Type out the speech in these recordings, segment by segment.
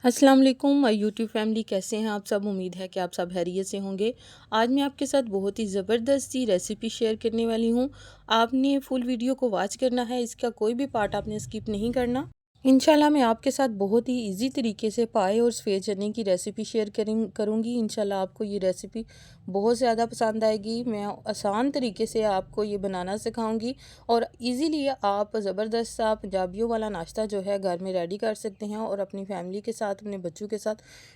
अस्सलाम वालेकुम my YouTube family, कैसे हैं आप सब। उम्मीद है कि आप सब खैरियत से होंगे। आज मैं आपके साथ बहुत ही ज़बरदस्त सी रेसिपी शेयर करने वाली हूँ। आपने फुल वीडियो को वॉच करना है, इसका कोई भी पार्ट आपने स्किप नहीं करना। इंशाल्लाह मैं आपके साथ बहुत ही इजी तरीके से पाए और सफ़ेद चने की रेसिपी शेयर करूँगी। इंशाल्लाह आपको ये रेसिपी बहुत ज़्यादा पसंद आएगी। मैं आसान तरीके से आपको ये बनाना सिखाऊंगी और इजीली आप ज़बरदस्त सा पंजाबियों वाला नाश्ता जो है घर में रेडी कर सकते हैं और अपनी फैमिली के साथ, अपने बच्चों के साथ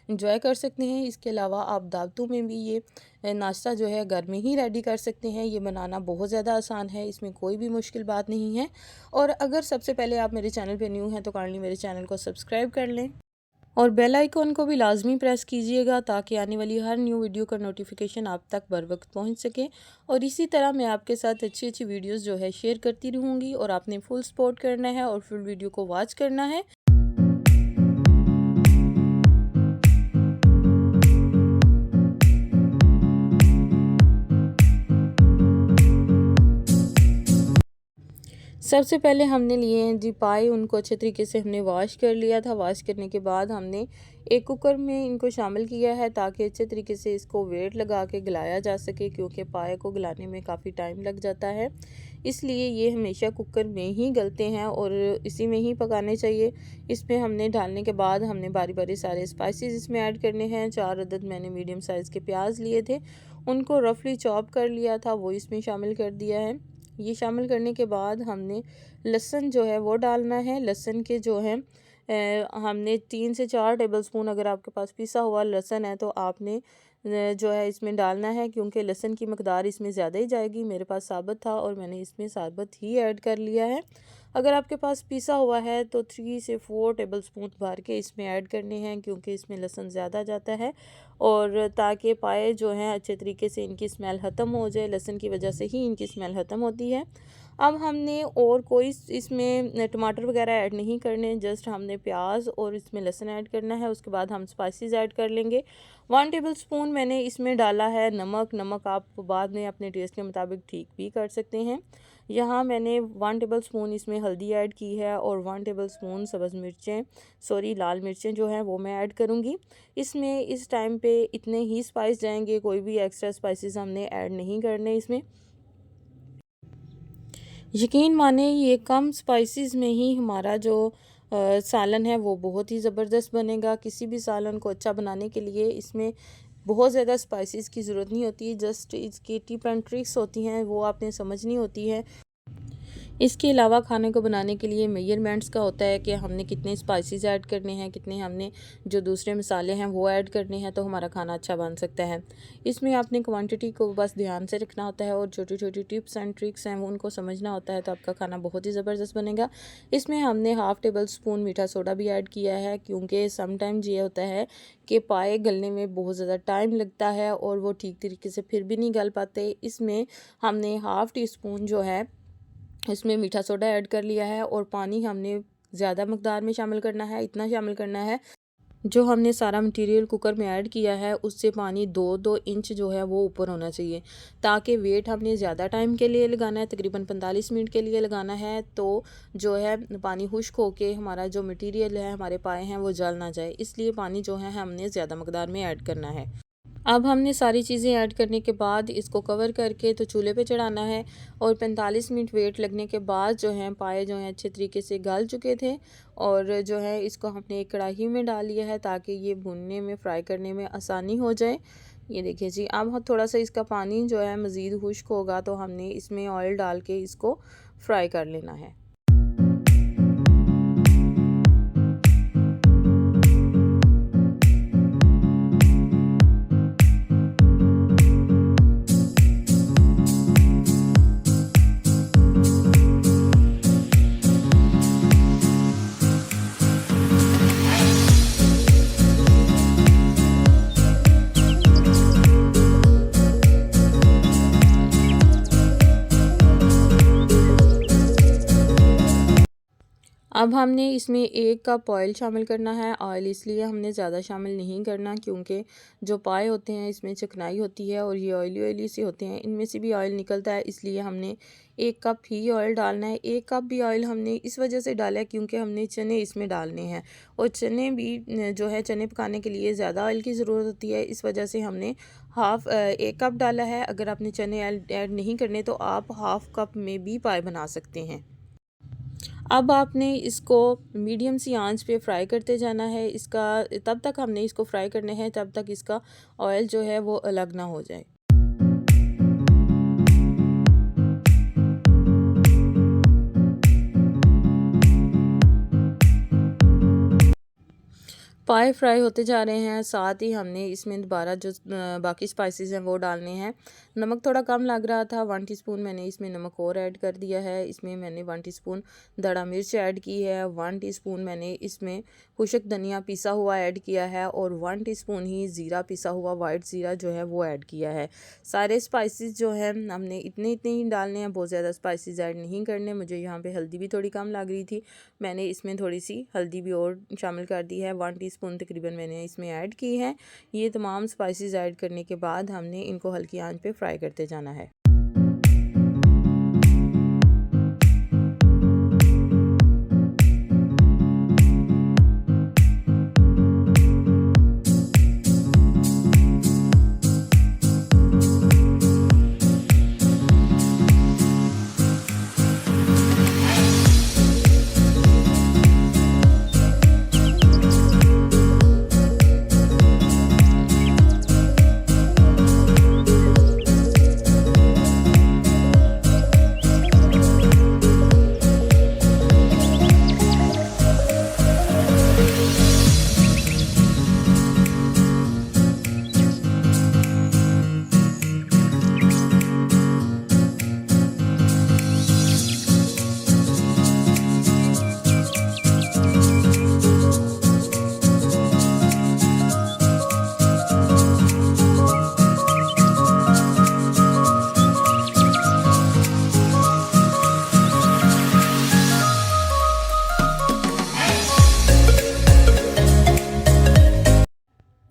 इंजॉय कर सकते हैं। इसके अलावा आप दावतों में भी ये नाश्ता जो है घर में ही रेडी कर सकते हैं। ये बनाना बहुत ज़्यादा आसान है, इसमें कोई भी मुश्किल बात नहीं है। और अगर सबसे पहले आप मेरे चैनल पे न्यू हैं तो काइंडली मेरे चैनल को सब्सक्राइब कर लें और बेल आइकॉन को भी लाजमी प्रेस कीजिएगा ताकि आने वाली हर न्यू वीडियो का नोटिफिकेशन आप तक बर वक्त पहुँच सके। और इसी तरह मैं आपके साथ अच्छी अच्छी वीडियोस जो है शेयर करती रहूँगी और आपने फुल सपोर्ट करना है और फुल वीडियो को वॉच करना है। सबसे पहले हमने लिए हैं जी पाए, उनको अच्छे तरीके से हमने वॉश कर लिया था। वॉश करने के बाद हमने एक कुकर में इनको शामिल किया है ताकि अच्छे तरीके से इसको वेट लगा के गलाया जा सके, क्योंकि पाए को गलाने में काफ़ी टाइम लग जाता है। इसलिए ये हमेशा कुकर में ही गलते हैं और इसी में ही पकाने चाहिए। इसमें हमने डालने के बाद हमने बारी बारी सारे स्पाइसेस इसमें ऐड करने हैं। 4 अदद मैंने मीडियम साइज़ के प्याज लिए थे, उनको रफली चॉप कर लिया था, वो इसमें शामिल कर दिया है। ये शामिल करने के बाद हमने लहसुन जो है वो डालना है। लहसुन के जो है हमने 3 से 4 टेबलस्पून, अगर आपके पास पिसा हुआ लहसुन है तो आपने जो है इसमें डालना है, क्योंकि लहसुन की मकदार इसमें ज़्यादा ही जाएगी। मेरे पास साबुत था और मैंने इसमें साबुत ही ऐड कर लिया है। अगर आपके पास पिसा हुआ है तो 3 से 4 टेबलस्पून भर के इसमें ऐड करने हैं, क्योंकि इसमें लहसुन ज़्यादा जाता है और ताकि पाए जो हैं अच्छे तरीके से इनकी स्मेल ख़त्म हो जाए। लहसुन की वजह से ही इनकी स्मेल ख़त्म होती है। अब हमने और कोई इसमें टमाटर वगैरह ऐड नहीं करने, जस्ट हमने प्याज और इसमें लहसुन ऐड करना है। उसके बाद हम स्पाइसेस ऐड कर लेंगे। 1 टेबलस्पून मैंने इसमें डाला है नमक। नमक आप बाद में अपने टेस्ट के मुताबिक ठीक भी कर सकते हैं। यहाँ मैंने 1 टेबलस्पून इसमें हल्दी ऐड की है और 1 टेबलस्पून लाल मिर्चें जो हैं वो मैं ऐड करूँगी। इसमें इस टाइम पे इतने ही स्पाइस जाएंगे, कोई भी एक्स्ट्रा स्पाइसेस हमने ऐड नहीं करने इसमें। यकीन माने ये कम स्पाइसेस में ही हमारा जो सालन है वो बहुत ही ज़बरदस्त बनेगा। किसी भी सालन को अच्छा बनाने के लिए इसमें बहुत ज़्यादा स्पाइसेस की ज़रूरत नहीं होती, जस्ट इसकी टिप एंड ट्रिक्स होती हैं, वो आपने समझनी होती है। इसके अलावा खाने को बनाने के लिए मेजरमेंट्स का होता है कि हमने कितने स्पाइसेस ऐड करने हैं, कितने हमने जो दूसरे मसाले हैं वो ऐड करने हैं, तो हमारा खाना अच्छा बन सकता है। इसमें आपने क्वांटिटी को बस ध्यान से रखना होता है और छोटी छोटी टिप्स एंड ट्रिक्स हैं वो उनको समझना होता है, तो आपका खाना बहुत ही ज़बरदस्त बनेगा। इसमें हमने 1/2 टेबल स्पून मीठा सोडा भी ऐड किया है, क्योंकि समटाइम्स ये होता है कि पाए गलने में बहुत ज़्यादा टाइम लगता है और वो ठीक तरीके से फिर भी नहीं गल पाते। इसमें हमने 1/2 टी-स्पून जो है इसमें मीठा सोडा ऐड कर लिया है और पानी हमने ज़्यादा मकदार में शामिल करना है। इतना शामिल करना है जो हमने सारा मटेरियल कुकर में ऐड किया है उससे पानी 2-2 इंच जो है वो ऊपर होना चाहिए, ताकि वेट हमने ज़्यादा टाइम के लिए लगाना है, तकरीबन 45 मिनट के लिए लगाना है। तो जो है पानी खुश्क होके हमारा जो मटेरियल है, हमारे पाए हैं, वो जल ना जाए, इसलिए पानी जो है हमने ज़्यादा मकदार में ऐड करना है। अब हमने सारी चीज़ें ऐड करने के बाद इसको कवर करके तो चूल्हे पे चढ़ाना है और 45 मिनट वेट लगने के बाद जो है पाए जो हैं अच्छे तरीके से गल चुके थे और जो है इसको हमने एक कढ़ाई में डाल लिया है ताकि ये भुनने में, फ्राई करने में आसानी हो जाए। ये देखिए जी, अब थोड़ा सा इसका पानी जो है मज़ीद खुश्क होगा तो हमने इसमें ऑयल डाल के इसको फ्राई कर लेना है। अब हमने इसमें 1 कप ऑयल शामिल करना है। ऑयल इसलिए हमने ज़्यादा शामिल नहीं करना क्योंकि जो पाए होते हैं इसमें चिकनाई होती है और ये ऑयली ऑयली से होते हैं, इनमें से भी ऑयल निकलता है, इसलिए हमने 1 कप ही ऑयल डालना है। 1 कप भी ऑयल हमने इस वजह से डाला है क्योंकि हमने चने इसमें डालने हैं और चने भी जो है चने पकाने के लिए ज़्यादा ऑयल की ज़रूरत होती है, इस वजह से हमने 1 कप डाला है। अगर आपने चने ऐड नहीं करने तो आप हाफ़ कप में भी पाए बना सकते हैं। अब आपने इसको मीडियम सी आंच पे फ्राई करते जाना है। इसका तब तक हमने इसको फ्राई करने हैं जब तक इसका ऑयल जो है वो अलग ना हो जाए। पाए फ्राई होते जा रहे हैं, साथ ही हमने इसमें दोबारा जो बाकी स्पाइसेस हैं वो डालने हैं। नमक थोड़ा कम लग रहा था, 1 टीस्पून मैंने इसमें नमक और ऐड कर दिया है। इसमें मैंने 1 टीस्पून दड़ा मिर्च ऐड की है, 1 टीस्पून मैंने इसमें खुश्क धनिया पिसा हुआ ऐड किया है और 1 टीस्पून ही ज़ीरा पिसा हुआ वाइट ज़ीरा जो है वो ऐड किया है। सारे स्पाइसेस जो हैं हमने इतने इतने ही डालने हैं, बहुत ज़्यादा स्पाइसेस ऐड नहीं करने। मुझे यहाँ पे हल्दी भी थोड़ी कम लग रही थी, मैंने इसमें थोड़ी सी हल्दी भी और शामिल कर दी है। 1 टीस्पून तकरीबन मैंने इसमें ऐड की है। ये तमाम स्पाइसेस ऐड करने के बाद हमने इनको हल्की आंच पे फ्राई करते जाना है।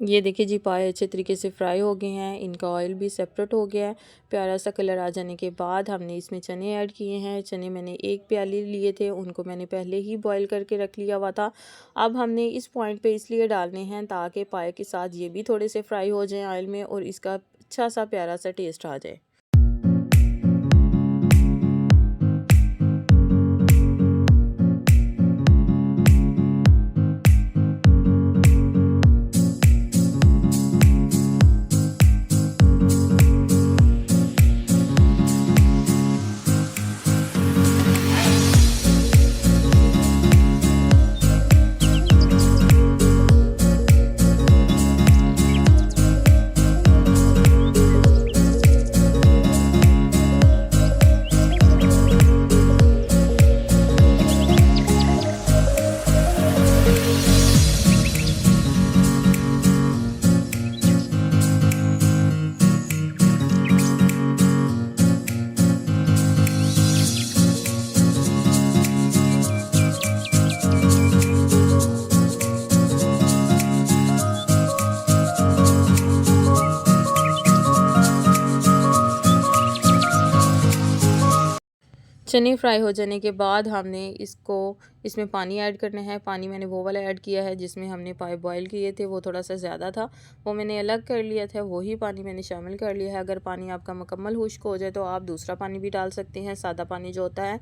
ये देखिए जी, पाए अच्छे तरीके से फ्राई हो गए हैं, इनका ऑयल भी सेपरेट हो गया है। प्यारा सा कलर आ जाने के बाद हमने इसमें चने ऐड किए हैं। चने मैंने 1 प्याली लिए थे, उनको मैंने पहले ही बॉईल करके रख लिया हुआ था। अब हमने इस पॉइंट पे इसलिए डालने हैं ताकि पाए के साथ ये भी थोड़े से फ्राई हो जाएं ऑयल में और इसका अच्छा सा प्यारा सा टेस्ट आ जाए। चने फ्राई हो जाने के बाद हमने इसमें पानी ऐड करना है। पानी मैंने वो वाला ऐड किया है जिसमें हमने पाए बॉईल किए थे, वो थोड़ा सा ज़्यादा था, वो मैंने अलग कर लिया था, वही पानी मैंने शामिल कर लिया है। अगर पानी आपका मुकम्मल खुश्क हो जाए तो आप दूसरा पानी भी डाल सकते हैं, सादा पानी जो होता है।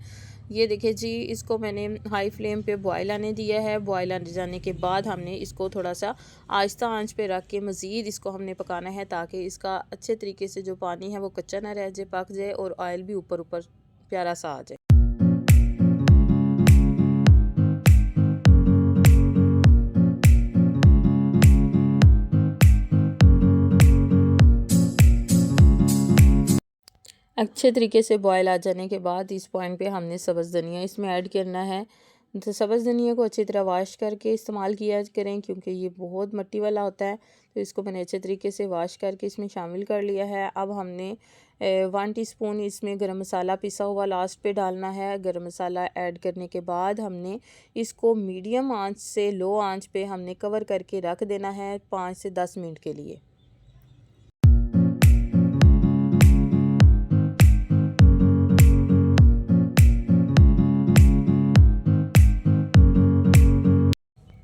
ये देखिए जी, इसको मैंने हाई फ्लेम पे बॉयल आने दिया है। बॉयल आने जाने के बाद हमने इसको थोड़ा सा आहिस्ता आंच पे रख के मज़ीद इसको हमने पकाना है ताकि इसका अच्छे तरीके से जो पानी है वो कच्चा ना रह जाए, पक जाए और ऑयल भी ऊपर ऊपर प्यारा सा आ जाए। अच्छे तरीके से बॉयल आ जाने के बाद इस पॉइंट पे हमने सब्ज़ धनिया इसमें ऐड करना है। तो सब्ज़ धनिया को अच्छी तरह वॉश करके इस्तेमाल किया करें क्योंकि ये बहुत मिट्टी वाला होता है। तो इसको मैंने अच्छे तरीके से वॉश करके इसमें शामिल कर लिया है। अब हमने 1 टीस्पून इसमें गरम मसाला पिसा हुआ लास्ट पे डालना है। गरम मसाला ऐड करने के बाद हमने इसको मीडियम आंच से लो आंच पे हमने कवर करके रख देना है 5 से 10 मिनट के लिए।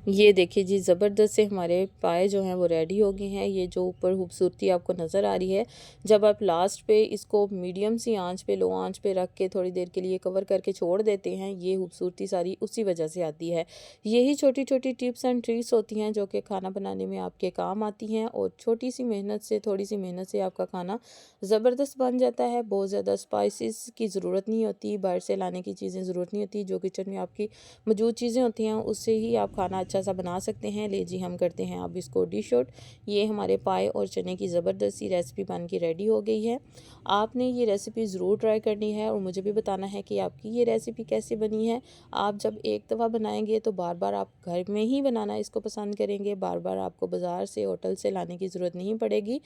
ये देखिए जी, ज़बरदस्त से हमारे पाए जो हैं वो रेडी हो गए हैं। ये जो ऊपर खूबसूरती आपको नज़र आ रही है, जब आप लास्ट पे इसको मीडियम सी आंच पे, लो आंच पे रख के थोड़ी देर के लिए कवर करके छोड़ देते हैं, ये खूबसूरती सारी उसी वजह से आती है। यही छोटी-छोटी टिप्स एंड ट्रिक्स होती हैं जो कि खाना बनाने में आपके काम आती हैं, और छोटी सी मेहनत से, थोड़ी सी मेहनत से आपका खाना ज़बरदस्त बन जाता है। बहुत ज़्यादा स्पाइसेस की ज़रूरत नहीं होती, बाहर से लाने की चीज़ें ज़रूरत नहीं होती, जो किचन में आपकी मौजूद चीज़ें होती हैं उससे ही आप खाना अच्छा सा बना सकते हैं। ले जी, हम करते हैं अब इसको डिश आउट। ये हमारे पाए और चने की ज़बरदस्त सी रेसिपी बन के रेडी हो गई है। आपने ये रेसिपी ज़रूर ट्राई करनी है और मुझे भी बताना है कि आपकी ये रेसिपी कैसी बनी है। आप जब एक दफ़ा बनाएंगे तो बार बार आप घर में ही बनाना इसको पसंद करेंगे, बार बार आपको बाज़ार से, होटल से लाने की ज़रूरत नहीं पड़ेगी।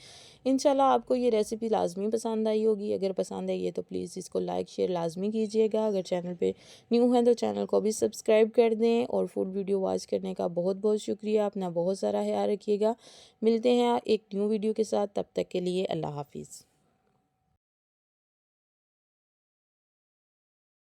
इंशाल्लाह आपको ये रेसिपी लाजमी पसंद आई होगी। अगर पसंद आई है तो प्लीज़ इसको लाइक शेयर लाजमी कीजिएगा। अगर चैनल पे न्यू हैं तो चैनल को भी सब्सक्राइब कर दें, और फुल वीडियो वॉच करने का बहुत बहुत शुक्रिया। अपना बहुत सारा ख्याल रखिएगा। मिलते हैं एक न्यू वीडियो के साथ, तब तक के लिए अल्लाह हाफिज़।